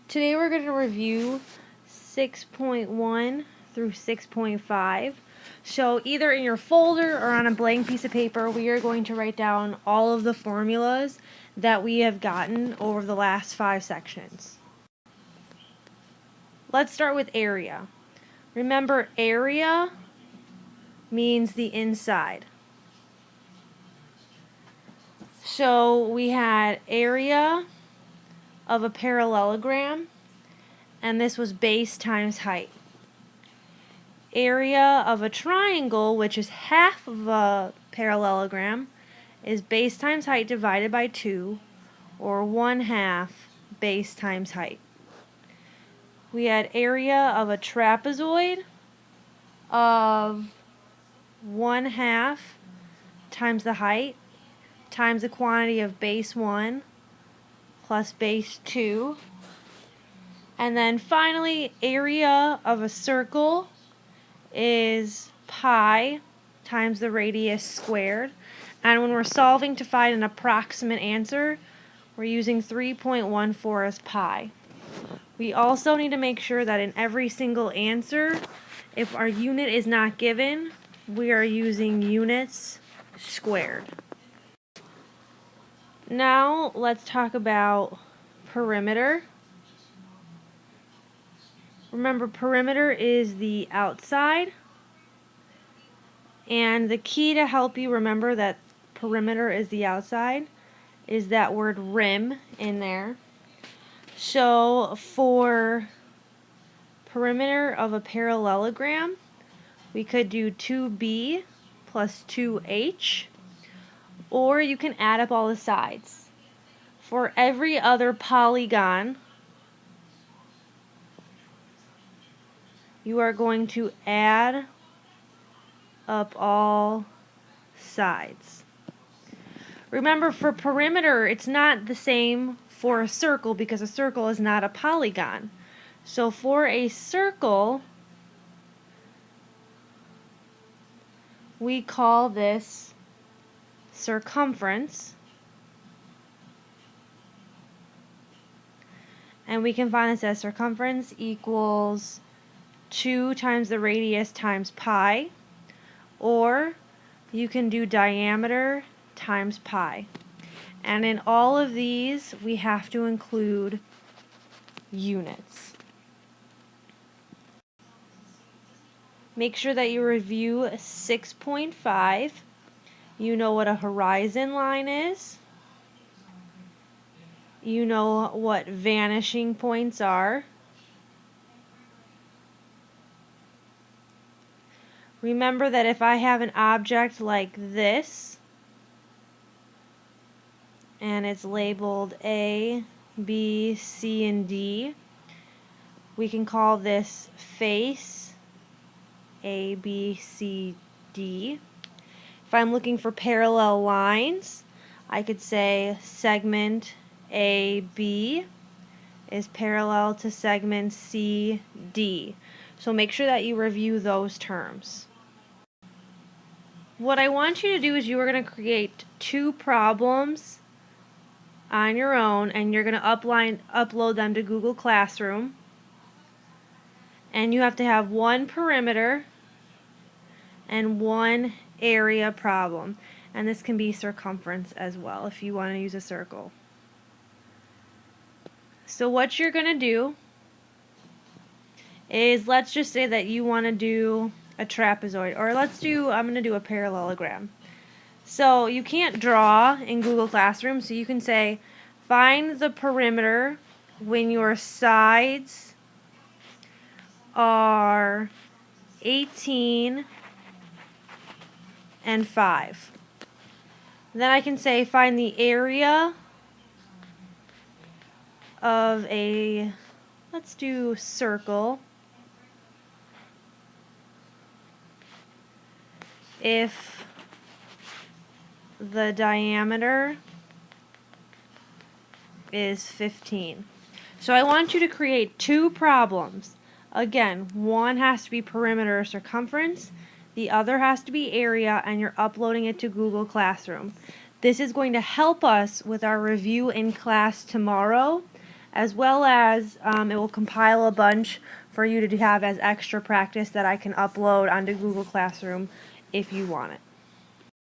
Today we're going to review 6.1 through 6.5. So either in your folder or on a blank piece of paper, we are going to write down all of the formulas that we have gotten over the last 5 sections. Let's start with area. Remember, area means the inside. So we had area of a parallelogram, and this was base times height. Area of a triangle, which is half of a parallelogram, is base times height divided by 2, or 1/2 base times height. We had area of a trapezoid of 1/2 times the height times the quantity of base 1 plus base 2. And then finally, area of a circle is pi times the radius squared. And when we're solving to find an approximate answer, we're using 3.14 as pi. We also need to make sure that in every single answer, if our unit is not given, we are using units squared. Now let's talk about perimeter. Remember, perimeter is the outside, and the key to help you remember that perimeter is the outside is that word rim in there. So for perimeter of a parallelogram, we could do 2b plus 2h, or you can add up all the sides. For every other polygon, you are going to add up all sides. Remember, for perimeter, it's not the same for a circle because a circle is not a polygon. So for a circle, we call this circumference. And we can find this as circumference equals 2 times the radius times pi, or you can do diameter times pi. And in all of these, we have to include units. Make sure that you review 6.5. You know what a horizon line is. You know what vanishing points are. Remember that if I have an object like this, and it's labeled A, B, C, and D, we can call this face A, B, C, D. If I'm looking for parallel lines, I could say segment AB is parallel to segment CD. So make sure that you review those terms. What I want you to do is you are going to create 2 problems on your own, and you're going to upload them to Google Classroom. And you have to have 1 perimeter and 1 area problem. And this can be circumference as well if you want to use a circle. So what you're going to do is, let's just say that you want to do a trapezoid, or I'm going to do a parallelogram. So you can't draw in Google Classroom, so you can say find the perimeter when your sides are 18 and 5. Then I can say find the area of a, let's do circle, if the diameter is 15. So I want you to create 2 problems. Again, one has to be perimeter or circumference, the other has to be area, and you're uploading it to Google Classroom. This is going to help us with our review in class tomorrow, as well as it will compile a bunch for you to have as extra practice that I can upload onto Google Classroom if you want it.